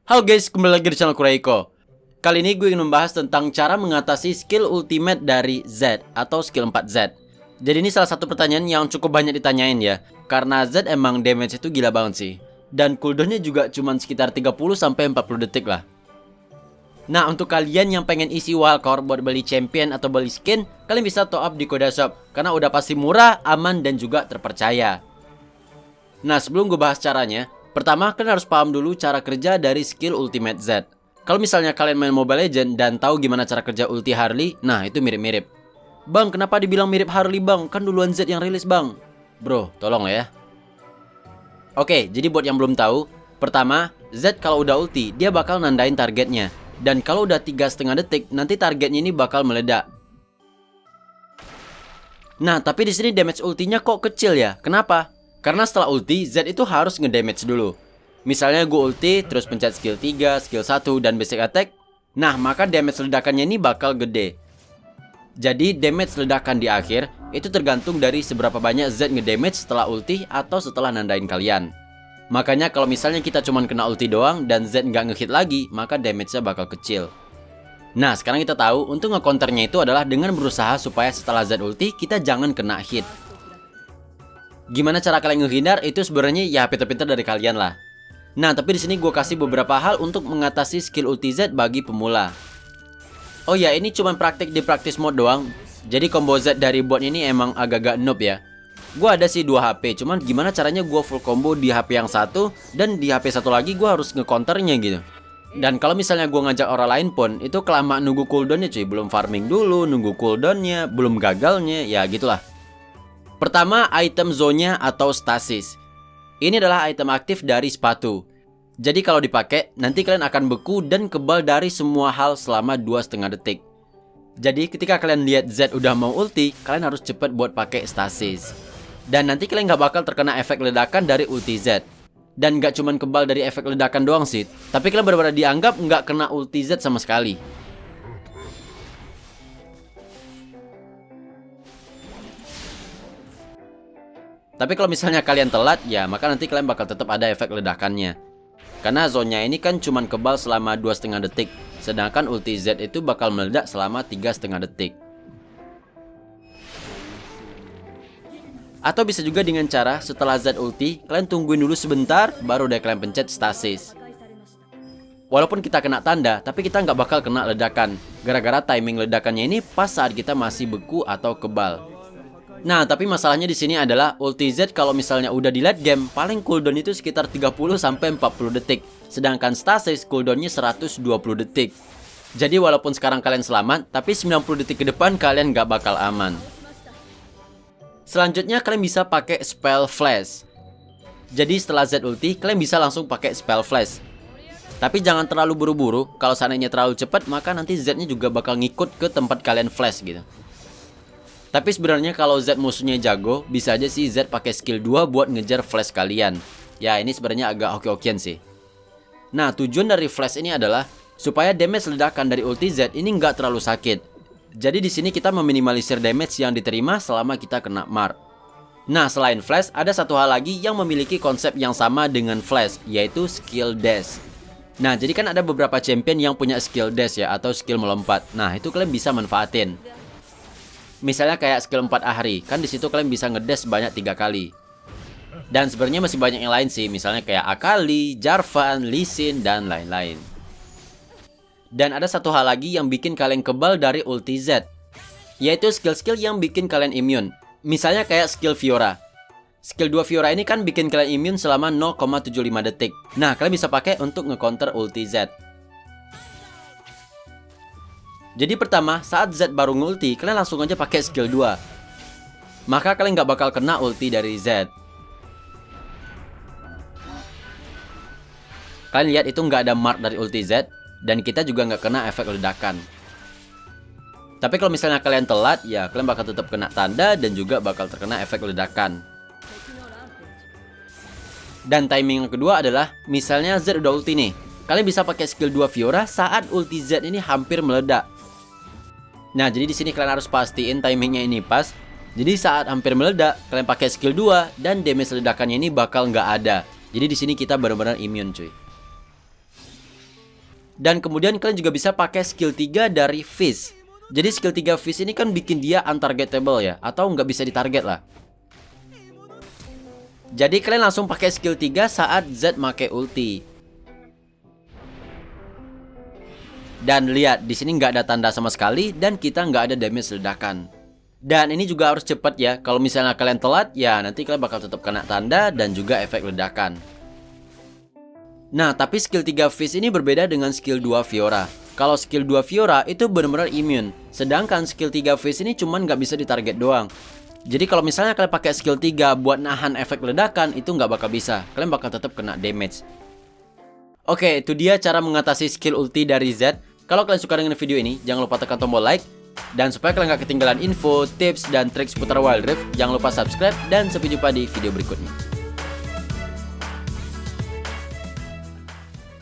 Halo guys, kembali lagi di channel Kuraiko. Kali ini gue ingin membahas tentang cara mengatasi skill ultimate dari Z atau skill 4Z. Jadi ini salah satu pertanyaan yang cukup banyak ditanyain ya, karena Z emang damage itu gila banget sih. Dan cooldownnya juga cuma sekitar 30-40 detik lah. Nah, untuk kalian yang pengen isi wildcard buat beli champion atau beli skin, kalian bisa top up di Koda Shop, karena udah pasti murah, aman, dan juga terpercaya. Nah, sebelum gue bahas caranya, pertama kalian harus paham dulu cara kerja dari skill ultimate Z. Kalau misalnya kalian main Mobile Legends dan tahu gimana cara kerja ulti Harley, nah itu mirip-mirip. Bang, kenapa dibilang mirip Harley bang? Kan duluan Z yang rilis bang. Bro, tolong lah ya. Oke, jadi buat yang belum tahu, pertama, Z kalau udah ulti, dia bakal nandain targetnya. Dan kalau udah 3,5 detik, nanti targetnya ini bakal meledak. Nah, tapi di sini damage ultinya kok kecil ya? Kenapa? Karena setelah ulti, Z itu harus ngedamage dulu. Misalnya gue ulti, terus pencet skill 3, skill 1, dan basic attack. Nah, maka damage ledakannya ini bakal gede. Jadi, damage ledakan di akhir, itu tergantung dari seberapa banyak Z ngedamage setelah ulti atau setelah nandain kalian. Makanya kalau misalnya kita cuma kena ulti doang dan Z nggak ngehit lagi, maka damage-nya bakal kecil. Nah, sekarang kita tahu untuk nge-counternya itu adalah dengan berusaha supaya setelah Z ulti, kita jangan kena hit. Gimana cara kalian menghindar itu sebenarnya ya pintar-pintar dari kalian lah. Nah, tapi di sini gue kasih beberapa hal untuk mengatasi skill ulti Z bagi pemula. Oh ya, ini cuma praktik di practice mode doang. Jadi combo Z dari bot ini emang agak-agak noob ya. Gue ada sih 2 HP, cuman gimana caranya gue full combo di HP yang satu dan di HP satu lagi gue harus nge-counternya gitu. Dan kalau misalnya gue ngajak orang lain pun, itu kelamaan nunggu cooldownnya cuy. Belum farming dulu, nunggu cooldownnya, belum gagalnya, ya gitulah. Pertama, item zone-nya atau stasis. Ini adalah item aktif dari sepatu. Jadi kalau dipakai, nanti kalian akan beku dan kebal dari semua hal selama 2,5 detik. Jadi ketika kalian lihat Z udah mau ulti, kalian harus cepet buat pakai stasis. Dan nanti kalian nggak bakal terkena efek ledakan dari ulti Z. Dan nggak cuman kebal dari efek ledakan doang sih, tapi kalian benar-benar dianggap nggak kena ulti Z sama sekali. Tapi kalau misalnya kalian telat, ya maka nanti kalian bakal tetap ada efek ledakannya. Karena zonnya ini kan cuman kebal selama 2,5 detik, sedangkan ulti Z itu bakal meledak selama 3,5 detik. Atau bisa juga dengan cara setelah Z ulti, kalian tungguin dulu sebentar, baru deh kalian pencet stasis. Walaupun kita kena tanda, tapi kita nggak bakal kena ledakan, gara-gara timing ledakannya ini pas saat kita masih beku atau kebal. Nah, tapi masalahnya di sini adalah ulti Z kalau misalnya udah di late game, paling cooldown itu sekitar 30-40 detik. Sedangkan stasis cooldownnya 120 detik. Jadi walaupun sekarang kalian selamat, tapi 90 detik ke depan kalian nggak bakal aman. Selanjutnya kalian bisa pakai spell flash. Jadi setelah Z ulti, kalian bisa langsung pakai spell flash. Tapi jangan terlalu buru-buru, kalau seandainya terlalu cepat, maka nanti Z-nya juga bakal ngikut ke tempat kalian flash gitu. Tapi sebenarnya kalau Z musuhnya jago, bisa aja sih Z pakai skill 2 buat ngejar flash kalian. Ya, ini sebenarnya agak oke-okean sih. Nah, tujuan dari flash ini adalah supaya damage ledakan dari ulti Z ini nggak terlalu sakit. Jadi di sini kita meminimalisir damage yang diterima selama kita kena mark. Nah, selain flash, ada satu hal lagi yang memiliki konsep yang sama dengan flash, yaitu skill dash. Nah, jadi kan ada beberapa champion yang punya skill dash ya, atau skill melompat. Nah, itu kalian bisa manfaatin. Misalnya kayak skill 4 Ahri, kan di situ kalian bisa ngedash banyak 3 kali. Dan sebenarnya masih banyak yang lain sih, misalnya kayak Akali, Jarvan, Lee Sin, dan lain-lain. Dan ada satu hal lagi yang bikin kalian kebal dari ulti Z, yaitu skill-skill yang bikin kalian immune. Misalnya kayak skill Fiora. Skill 2 Fiora ini kan bikin kalian immune selama 0,75 detik. Nah, kalian bisa pakai untuk nge-counter ulti Z. Jadi pertama, saat Z baru ngulti, kalian langsung aja pakai skill 2. Maka kalian nggak bakal kena ulti dari Z. Kalian lihat itu nggak ada mark dari ulti Z, dan kita juga nggak kena efek ledakan. Tapi kalau misalnya kalian telat, ya kalian bakal tetap kena tanda dan juga bakal terkena efek ledakan. Dan timing yang kedua adalah, misalnya Z udah ulti nih, kalian bisa pakai skill 2 Fiora saat ulti Z ini hampir meledak. Nah, jadi di sini kalian harus pastiin timingnya ini pas. Jadi saat hampir meledak, kalian pakai skill 2 dan damage ledakannya ini bakal nggak ada. Jadi di sini kita benar-benar immune cuy. Dan kemudian kalian juga bisa pakai skill 3 dari Fizz. Jadi skill 3 Fizz ini kan bikin dia untargetable ya, atau nggak bisa ditarget lah. Jadi kalian langsung pakai skill 3 saat Z make ulti. Dan lihat, di sini nggak ada tanda sama sekali dan kita nggak ada damage ledakan. Dan ini juga harus cepat ya. Kalau misalnya kalian telat, ya nanti kalian bakal tetap kena tanda dan juga efek ledakan. Nah, tapi skill 3 Fizz ini berbeda dengan skill 2 Fiora. Kalau skill 2 Fiora itu benar-benar immune. Sedangkan skill 3 Fizz ini cuman nggak bisa ditarget doang. Jadi kalau misalnya kalian pakai skill 3 buat nahan efek ledakan, itu nggak bakal bisa. Kalian bakal tetap kena damage. Oke, itu dia cara mengatasi skill ulti dari Z. Kalau kalian suka dengan video ini, jangan lupa tekan tombol like. Dan supaya kalian gak ketinggalan info, tips, dan trik seputar Wild Rift, jangan lupa subscribe. Dan sampai jumpa di video berikutnya.